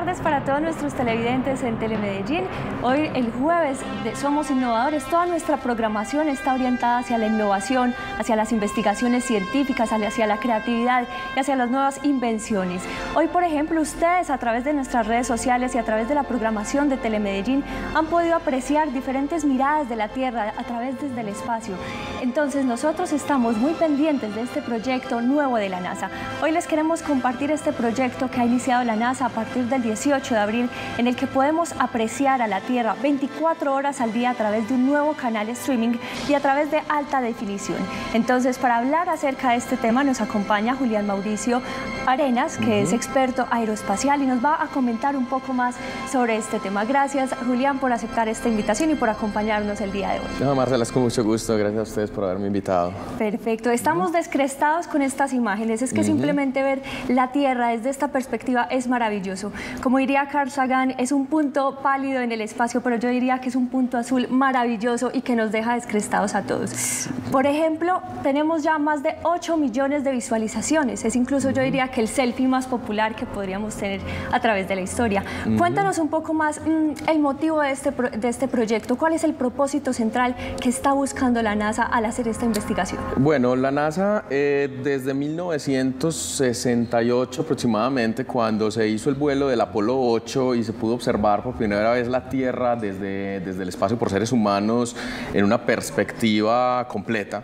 tardes para todos nuestros televidentes en Telemedellín. Hoy, el jueves de Somos Innovadores, toda nuestra programación está orientada hacia la innovación, hacia las investigaciones científicas, hacia la creatividad y hacia las nuevas invenciones. Hoy, por ejemplo, ustedes a través de nuestras redes sociales y a través de la programación de Telemedellín han podido apreciar diferentes miradas de la Tierra a través desde el espacio. Entonces, nosotros estamos muy pendientes de este proyecto nuevo de la NASA. Hoy les queremos compartir este proyecto que ha iniciado la NASA a partir del 18 de abril, en el que podemos apreciar a la Tierra 24 horas al día a través de un nuevo canal streaming y a través de alta definición. Entonces, para hablar acerca de este tema nos acompaña Julián Mauricio Arenas, que es experto aeroespacial y nos va a comentar un poco más sobre este tema. Gracias, Julián, por aceptar esta invitación y por acompañarnos el día de hoy. No, Marcela, es con mucho gusto. Gracias a ustedes por haberme invitado. Perfecto. Estamos descrestados con estas imágenes. Es que simplemente ver la Tierra desde esta perspectiva es maravilloso. Como diría Carl Sagan, es un punto pálido en el espacio, pero yo diría que es un punto azul maravilloso y que nos deja descrestados a todos. Por ejemplo, tenemos ya más de 8 millones de visualizaciones. Es incluso, yo diría, que el selfie más popular que podríamos tener a través de la historia. Cuéntanos un poco más el motivo de este proyecto. ¿Cuál es el propósito central que está buscando la NASA al hacer esta investigación? Bueno, la NASA desde 1968 aproximadamente, cuando se hizo el vuelo del Apolo 8 y se pudo observar por primera vez la Tierra desde el espacio por seres humanos en una perspectiva completa,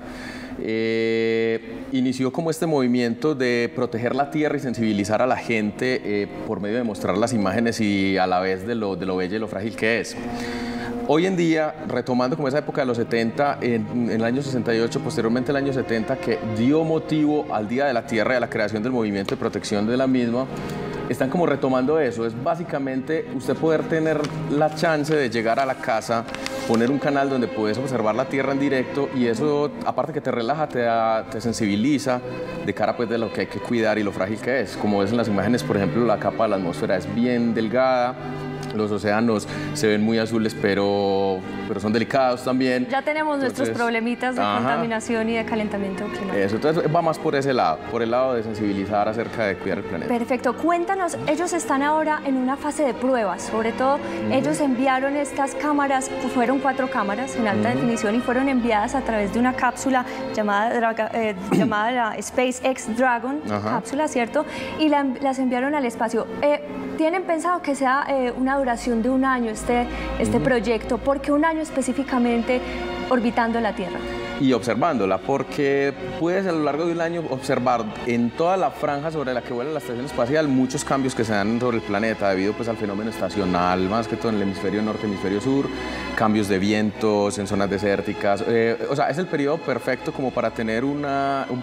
inició como este movimiento de proteger la Tierra y sensibilizar a la gente por medio de mostrar las imágenes y a la vez de lo bella y lo frágil que es. Hoy en día, retomando como esa época de los 70, en el año 68, posteriormente el año 70, que dio motivo al Día de la Tierra y a la creación del movimiento de protección de la misma, están como retomando eso. Es básicamente usted poder tener la chance de llegar a la casa, poner un canal donde puedes observar la Tierra en directo, y eso, aparte que te relaja, te sensibiliza de cara pues de lo que hay que cuidar y lo frágil que es. Como ves en las imágenes, por ejemplo, la capa de la atmósfera es bien delgada, los océanos se ven muy azules, pero son delicados también. Ya tenemos nuestros problemitas de contaminación y de calentamiento climático. Eso, entonces va más por ese lado, por el lado de sensibilizar acerca de cuidar el planeta. Perfecto. Cuéntanos, ellos están ahora en una fase de pruebas, sobre todo ellos enviaron estas cámaras, fueron 4 cámaras en alta definición y fueron enviadas a través de una cápsula llamada la SpaceX Dragon, cápsula, ¿cierto? Y las enviaron al espacio. ¿Tienen pensado que sea una duración de un año este proyecto? ¿Por qué un año específicamente orbitando la Tierra? Y observándola, porque puedes a lo largo de un año observar en toda la franja sobre la que vuela la estación espacial muchos cambios que se dan sobre el planeta debido pues al fenómeno estacional, más que todo en el hemisferio norte, hemisferio sur, cambios de vientos en zonas desérticas. O sea, es el periodo perfecto como para tener un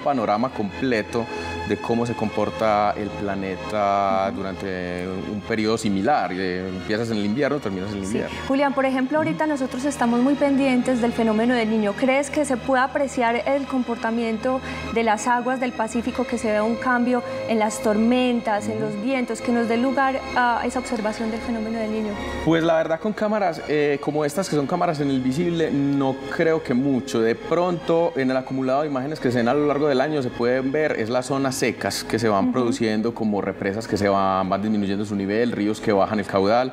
panorama completo de cómo se comporta el planeta durante un periodo similar. Empiezas en el invierno, terminas en el invierno. Julián, por ejemplo, ahorita nosotros estamos muy pendientes del fenómeno del Niño. ¿Crees que se puede apreciar el comportamiento de las aguas del Pacífico, que se vea un cambio en las tormentas, en los vientos, que nos dé lugar a esa observación del fenómeno del Niño? Pues la verdad, con cámaras como estas, que son cámaras en el visible, no creo que mucho. De pronto, en el acumulado de imágenes que se ven a lo largo del año, se pueden ver es las zonas secas que se van produciendo, como represas que se van disminuyendo su nivel, ríos que bajan el caudal.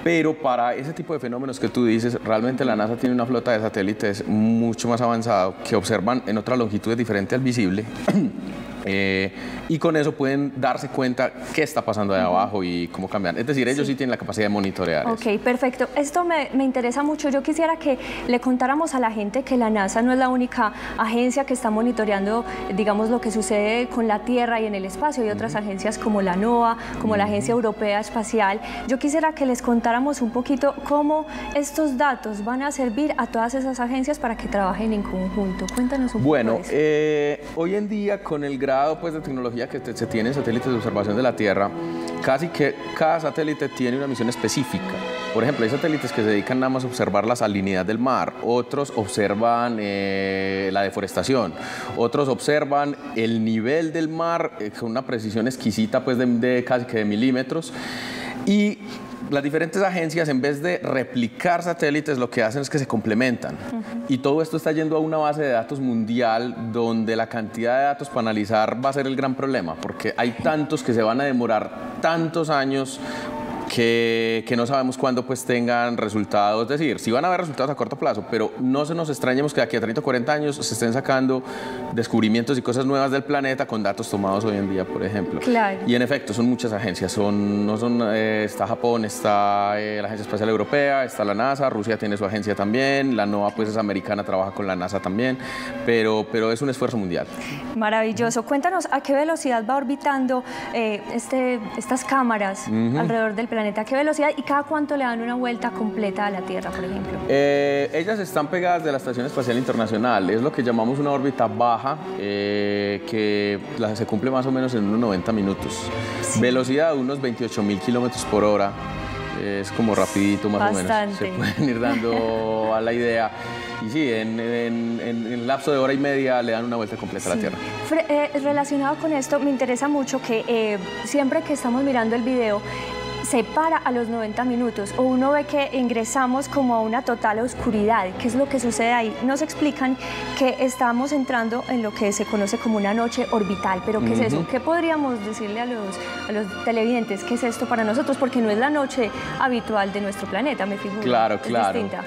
Pero para ese tipo de fenómenos que tú dices, realmente la NASA tiene una flota de satélites mucho más avanzado que observan en otras longitudes diferentes al visible. Y con eso pueden darse cuenta qué está pasando de abajo y cómo cambian. Es decir, ellos sí tienen la capacidad de monitorear eso. Ok, perfecto. Esto me interesa mucho. Yo quisiera que le contáramos a la gente que la NASA no es la única agencia que está monitoreando, digamos, lo que sucede con la Tierra y en el espacio. Hay otras agencias como la NOAA, como la Agencia Europea Espacial. Yo quisiera que les contáramos un poquito cómo estos datos van a servir a todas esas agencias para que trabajen en conjunto. Cuéntanos un poco de eso. Hoy en día, con el grado pues, de tecnología que se tiene en satélites de observación de la Tierra, casi que cada satélite tiene una misión específica. Por ejemplo, hay satélites que se dedican nada más a observar la salinidad del mar, otros observan la deforestación, otros observan el nivel del mar con una precisión exquisita pues, de casi que de milímetros. Y las diferentes agencias, en vez de replicar satélites, lo que hacen es que se complementan. Y todo esto está yendo a una base de datos mundial, donde la cantidad de datos para analizar va a ser el gran problema, porque hay tantos que se van a demorar tantos años que no sabemos cuándo pues tengan resultados, es decir, sí van a haber resultados a corto plazo, pero no se nos extrañemos que de aquí a 30 o 40 años se estén sacando descubrimientos y cosas nuevas del planeta con datos tomados hoy en día, por ejemplo. Claro. Y en efecto, son muchas agencias, está Japón, está la Agencia Espacial Europea, está la NASA, Rusia tiene su agencia también, la NOAA pues es americana, trabaja con la NASA también, pero es un esfuerzo mundial. Maravilloso. Cuéntanos, ¿a qué velocidad va orbitando estas cámaras alrededor del planeta? ¿A qué velocidad y cada cuánto le dan una vuelta completa a la Tierra, por ejemplo? Ellas están pegadas de la Estación Espacial Internacional. Es lo que llamamos una órbita baja, que se cumple más o menos en unos 90 minutos. Sí. Velocidad de unos 28.000 kilómetros por hora. Es como rapidito más Bastante. o menos. Se pueden ir dando a la idea. Y sí, en el lapso de hora y media le dan una vuelta completa a la Tierra. Relacionado con esto, me interesa mucho que siempre que estamos mirando el video, se para a los 90 minutos o uno ve que ingresamos como a una total oscuridad. ¿Qué es lo que sucede ahí? Nos explican que estamos entrando en lo que se conoce como una noche orbital, pero ¿qué es eso? ¿Qué podríamos decirle a los televidentes? ¿Qué es esto para nosotros? Porque no es la noche habitual de nuestro planeta, me figuro. Claro, es claro. Distinta.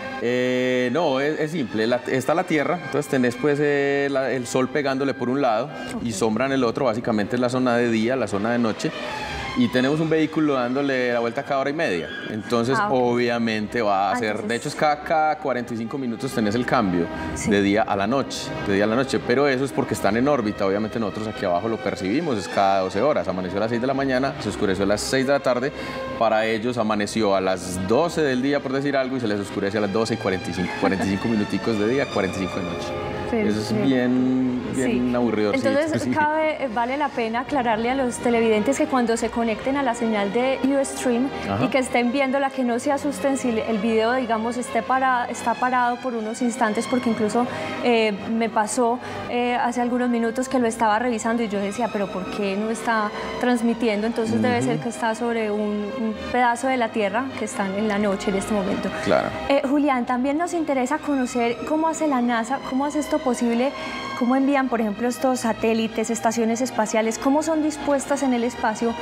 No, es simple. Está la Tierra, entonces tenés pues el Sol pegándole por un lado y sombra en el otro. Básicamente es la zona de día, la zona de noche. Y tenemos un vehículo dándole la vuelta cada hora y media. Entonces, obviamente va a ser... Entonces... De hecho, es cada 45 minutos tenés el cambio de día a la noche. Pero eso es porque están en órbita. Obviamente nosotros aquí abajo lo percibimos, es cada 12 horas. Amaneció a las 6 de la mañana, se oscureció a las 6 de la tarde. Para ellos amaneció a las 12 del día, por decir algo, y se les oscurece a las 12 y 45 minuticos de día, 45 de noche. Eso es bien aburrido. Entonces, vale la pena aclararle a los televidentes que cuando se conecten a la señal de Ustream y que estén viéndola, que no se asusten si el video, digamos, está parado por unos instantes, porque incluso me pasó hace algunos minutos que lo estaba revisando y yo decía, pero ¿por qué no está transmitiendo? Entonces debe ser que está sobre un pedazo de la Tierra que están en la noche en este momento. Claro. Julián, también nos interesa conocer cómo hace la NASA, cómo hace esto posible, cómo envían, por ejemplo, estos satélites, estaciones espaciales, cómo son dispuestas en el espacio,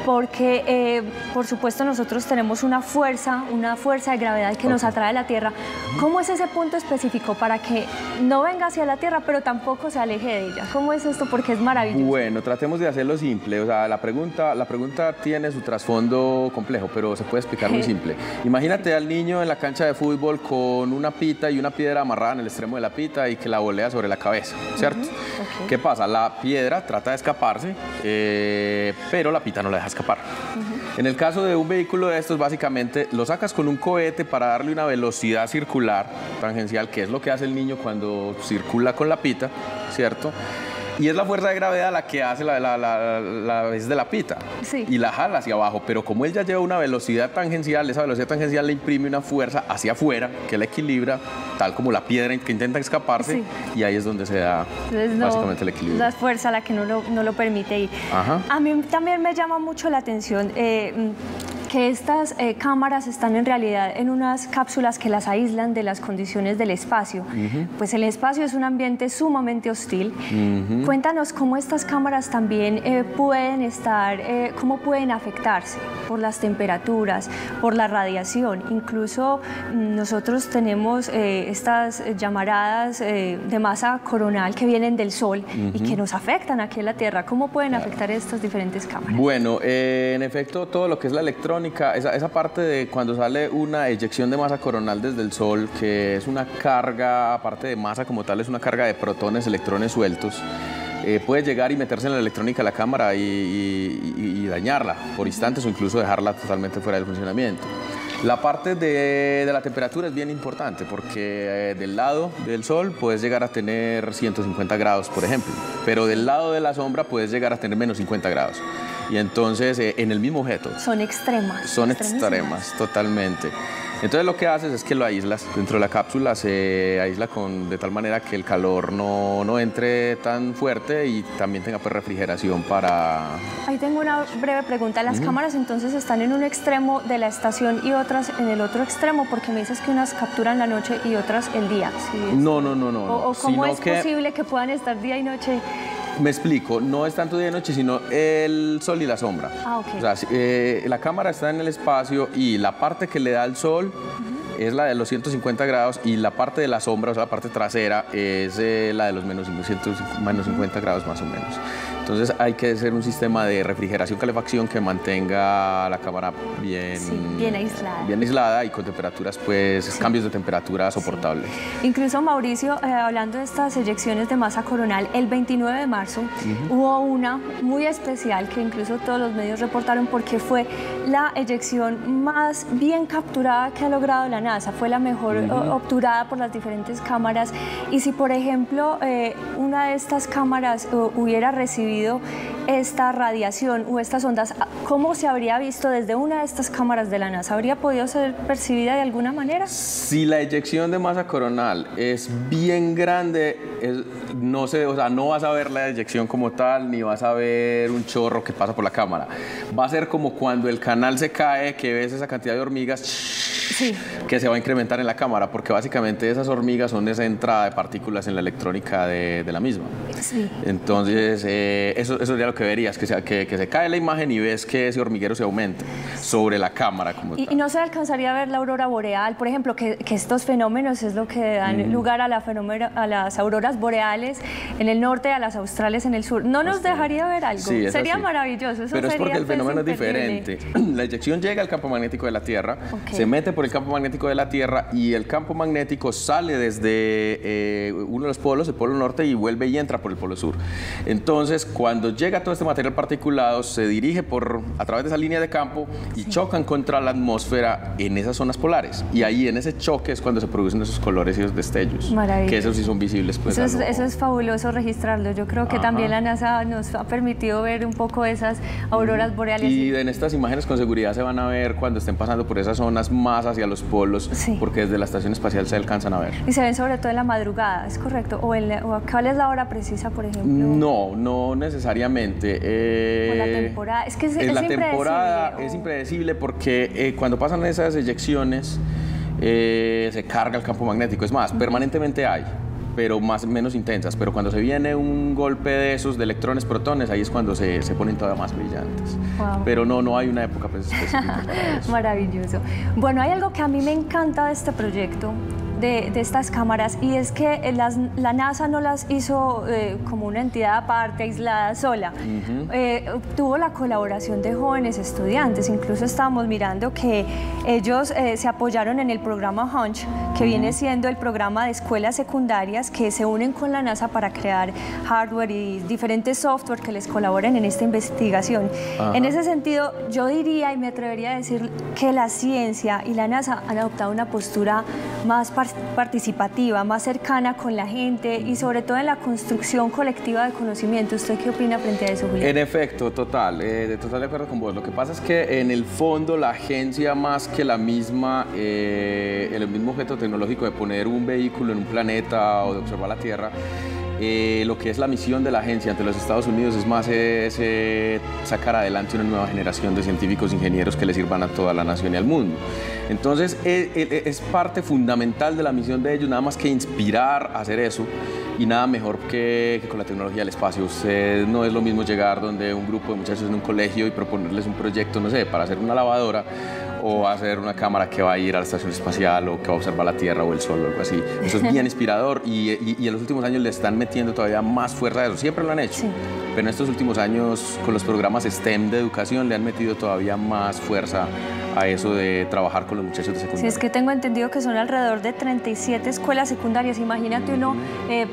porque, por supuesto, nosotros tenemos una fuerza de gravedad que nos atrae a la Tierra. ¿Cómo es ese punto específico para que no venga hacia la Tierra, pero tampoco se aleje de ella? ¿Cómo es esto? Porque es maravilloso. Bueno, tratemos de hacerlo simple. O sea, la pregunta tiene su trasfondo complejo, pero se puede explicar muy simple. Imagínate al niño en la cancha de fútbol con una pita y una piedra amarrada en el extremo de la pita y que la volea sobre la cabeza, ¿cierto? ¿Qué pasa? La piedra trata de escaparse, pero la pita no la deja escapar. En el caso de un vehículo de estos, básicamente lo sacas con un cohete para darle una velocidad circular tangencial, que es lo que hace el niño cuando circula con la pita, ¿cierto? Y es la fuerza de gravedad la que hace la vez de la pita y la jala hacia abajo, pero como él ya lleva una velocidad tangencial, esa velocidad tangencial le imprime una fuerza hacia afuera que la equilibra, tal como la piedra que intenta escaparse, y ahí es donde se da básicamente el equilibrio. La fuerza la que no lo permite ir. A mí también me llama mucho la atención que estas cámaras están en realidad en unas cápsulas que las aíslan de las condiciones del espacio. Pues el espacio es un ambiente sumamente hostil. Cuéntanos cómo estas cámaras también cómo pueden afectarse por las temperaturas, por la radiación. Incluso nosotros tenemos estas llamaradas de masa coronal que vienen del Sol y que nos afectan aquí en la Tierra. ¿Cómo pueden afectar estas diferentes cámaras? Bueno, en efecto, todo lo que es la electrónica, esa parte de cuando sale una eyección de masa coronal desde el Sol, que es una carga, aparte de masa como tal, es una carga de protones, electrones sueltos, puede llegar y meterse en la electrónica de la cámara y dañarla por instantes o incluso dejarla totalmente fuera del funcionamiento. La parte de la temperatura es bien importante porque del lado del Sol puedes llegar a tener 150 grados, por ejemplo, pero del lado de la sombra puedes llegar a tener menos 50 grados. Y entonces, en el mismo objeto. Son extremas. Son extremas, totalmente. Entonces lo que haces es que lo aíslas. Dentro de la cápsula se aísla de tal manera que el calor no entre tan fuerte y también tenga pues refrigeración para... Ahí tengo una breve pregunta. ¿Las cámaras entonces están en un extremo de la estación y otras en el otro extremo? Porque me dices que unas capturan la noche y otras el día. ¿Sí? No. ¿O cómo es posible que puedan estar día y noche? Me explico, no es tanto día y noche, sino el sol y la sombra. Ah, ok. O sea, la cámara está en el espacio y la parte que le da el sol es la de los 150 grados y la parte de la sombra, o sea, la parte trasera, es la de los menos 50 grados más o menos. Entonces hay que hacer un sistema de refrigeración, calefacción que mantenga la cámara bien, bien aislada y con temperaturas, pues, cambios de temperatura soportables. Incluso, Mauricio, hablando de estas eyecciones de masa coronal, el 29 de marzo hubo una muy especial que incluso todos los medios reportaron porque fue la eyección más bien capturada que ha logrado la NASA, fue la mejor obturada por las diferentes cámaras. Y si, por ejemplo, una de estas cámaras hubiera recibido esta radiación o estas ondas, ¿cómo se habría visto desde una de estas cámaras de la NASA? ¿Habría podido ser percibida de alguna manera? Si la eyección de masa coronal es bien grande, no sé, o sea, no vas a ver la eyección como tal, ni vas a ver un chorro que pasa por la cámara. Va a ser como cuando el canal se cae, que ves esa cantidad de hormigas que se va a incrementar en la cámara, porque básicamente esas hormigas son esa entrada de partículas en la electrónica de la misma. Sí. Entonces, eso sería lo que verías, que se cae la imagen y ves que ese hormiguero se aumenta sobre la cámara como tal. Y no se alcanzaría a ver la aurora boreal, por ejemplo, que estos fenómenos es lo que dan lugar a las auroras boreales en el norte, a las australes en el sur. ¿No nos dejaría ver algo? Sí, sería maravilloso. Eso pero es porque el fenómeno es increíble. diferente. La eyección llega al campo magnético de la Tierra, se mete por el campo magnético de la Tierra y el campo magnético sale desde uno de los polos, el polo norte, y vuelve y entra por el polo sur. Entonces, cuando llega todo este material particulado, se dirige a través de esa línea de campo y chocan contra la atmósfera en esas zonas polares. Y ahí, en ese choque, es cuando se producen esos colores y esos destellos. Maravilloso. Que esos sí son visibles. Pues, eso es fabuloso registrarlo. Yo creo que también la NASA nos ha permitido ver un poco esas auroras boreales. Y en estas imágenes con seguridad se van a ver cuando estén pasando por esas zonas más hacia los polos, porque desde la estación espacial se alcanzan a ver. Y se ven sobre todo en la madrugada, ¿es correcto? ¿O cuál es la hora precisa, por ejemplo? No necesariamente. O la temporada, es que la temporada es impredecible porque cuando pasan esas eyecciones se carga el campo magnético. Es más, permanentemente hay, pero menos intensas. Pero cuando se viene un golpe de esos, de electrones, protones, ahí es cuando se ponen todavía más brillantes. Wow. Pero no hay una época específica para eso. Maravilloso. Bueno, hay algo que a mí me encanta de este proyecto, de estas cámaras, y es que la NASA no las hizo como una entidad aparte, aislada, sola. Tuvo la colaboración de jóvenes estudiantes. Incluso estábamos mirando que ellos se apoyaron en el programa Hunch, que viene siendo el programa de escuelas secundarias que se unen con la NASA para crear hardware y diferentes software que les colaboren en esta investigación. En ese sentido, yo diría y me atrevería a decir que la ciencia y la NASA han adoptado una postura más participativa, más cercana con la gente y sobre todo en la construcción colectiva de conocimiento. ¿Usted qué opina frente a eso, Julián? En efecto, total de acuerdo con vos. Lo que pasa es que en el fondo la agencia, más que la misma, el mismo objeto tecnológico de poner un vehículo en un planeta o de observar la Tierra, lo que es la misión de la agencia ante los Estados Unidos es más sacar adelante una nueva generación de científicos e ingenieros que le sirvan a toda la nación y al mundo. Entonces es parte fundamental de la misión de ellos, nada más que inspirar a hacer eso, y nada mejor que con la tecnología del espacio. No es lo mismo llegar donde un grupo de muchachos en un colegio y proponerles un proyecto, no sé, para hacer una lavadora, o hacer una cámara que va a ir a la estación espacial o que va a observar la Tierra o el Sol o algo así. Eso es bien inspirador y en los últimos años le están metiendo todavía más fuerza a eso. Siempre lo han hecho, pero en estos últimos años con los programas STEM de educación le han metido todavía más fuerza a eso de trabajar con los muchachos de secundaria. Sí, es que tengo entendido que son alrededor de 37 escuelas secundarias. Imagínate uno,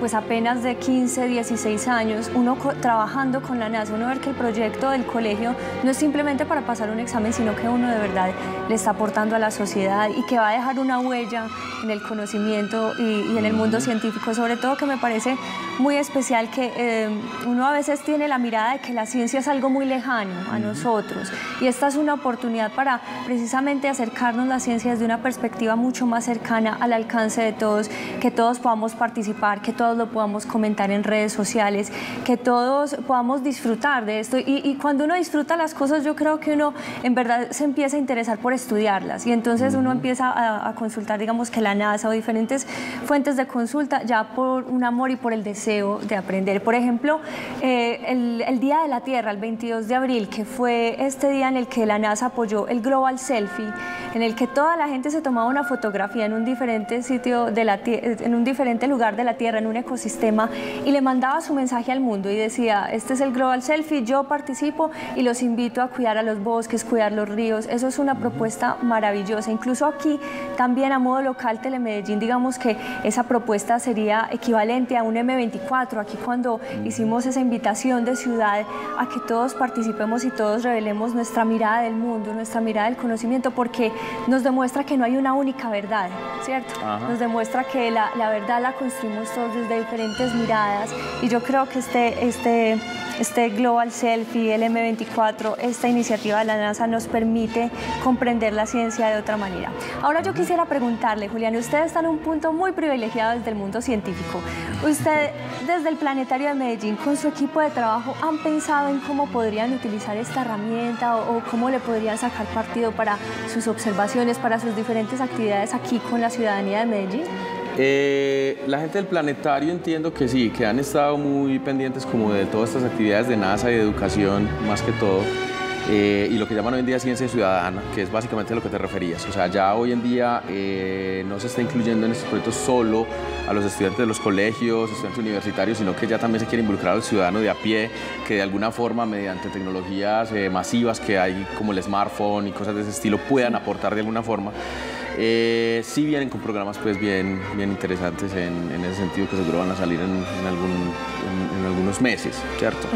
pues apenas de 15, 16 años, uno trabajando con la NASA, uno ver que el proyecto del colegio no es simplemente para pasar un examen, sino que uno de verdad le está aportando a la sociedad y que va a dejar una huella en el conocimiento y en el mundo científico. Sobre todo que me parece muy especial que uno a veces tiene la mirada de que la ciencia es algo muy lejano a nosotros, y esta es una oportunidad para precisamente acercarnos a la ciencia desde una perspectiva mucho más cercana, al alcance de todos, que todos podamos participar, que todos lo podamos comentar en redes sociales, que todos podamos disfrutar de esto, y cuando uno disfruta las cosas, yo creo que uno en verdad se empieza a interesar por estudiarlas, y entonces uno empieza a consultar, digamos que la NASA o diferentes fuentes de consulta, ya por un amor y por el deseo de aprender. Por ejemplo, el Día de la Tierra, el 22 de abril, que fue este día en el que la NASA apoyó el Global Selfie, en el que toda la gente se tomaba una fotografía en un diferente sitio de la en un diferente lugar de la Tierra, en un ecosistema, y le mandaba su mensaje al mundo y decía: este es el Global Selfie, yo participo y los invito a cuidar a los bosques, cuidar los ríos. Eso es una propuesta maravillosa. Incluso aquí también, a modo local, Telemedellín, digamos que esa propuesta sería equivalente a un M24. Aquí, cuando hicimos esa invitación de ciudad a que todos participemos y todos revelemos nuestra mirada del mundo, nuestra mirada del conocimiento, porque nos demuestra que no hay una única verdad, ¿cierto? Ajá. Nos demuestra que la verdad la construimos todos desde diferentes miradas, y yo creo que este Global Selfie, el M24, esta iniciativa de la NASA nos permite comprender la ciencia de otra manera. Ahora yo quisiera preguntarle, Julián, usted está en un punto muy privilegiado desde el mundo científico. Usted, desde el Planetario de Medellín, con su equipo de trabajo, ¿han pensado en cómo podrían utilizar esta herramienta o cómo le podrían sacar partido para sus observaciones, para sus diferentes actividades aquí con la ciudadanía de Medellín? La gente del planetario, entiendo que sí, que han estado muy pendientes como de todas estas actividades de NASA y de educación, más que todo, y lo que llaman hoy en día ciencia ciudadana, que es básicamente a lo que te referías. O sea, ya hoy en día no se está incluyendo en estos proyectos solo a los estudiantes de los colegios, estudiantes universitarios, sino que ya también se quiere involucrar al ciudadano de a pie, que de alguna forma, mediante tecnologías masivas que hay, como el smartphone y cosas de ese estilo, puedan aportar de alguna forma. Sí vienen con programas pues bien interesantes en ese sentido, que seguro van a salir en algunos meses, ¿cierto?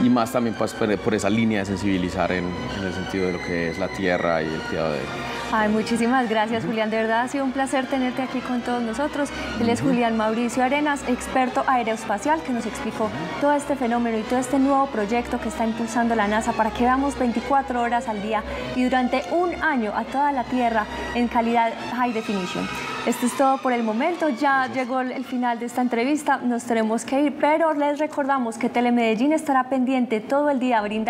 Y más también pues, por esa línea de sensibilizar en el sentido de lo que es la tierra y el cuidado de ella. Ay, muchísimas gracias, Julián. De verdad ha sido un placer tenerte aquí con todos nosotros. Él es Julián Mauricio Arenas, experto aeroespacial, que nos explicó todo este fenómeno y todo este nuevo proyecto que está impulsando la NASA para que veamos 24 horas al día y durante un año a toda la Tierra en calidad high definition. Esto es todo por el momento. Ya llegó el final de esta entrevista. Nos tenemos que ir, pero les recordamos que Telemedellín estará pendiente todo el día brindando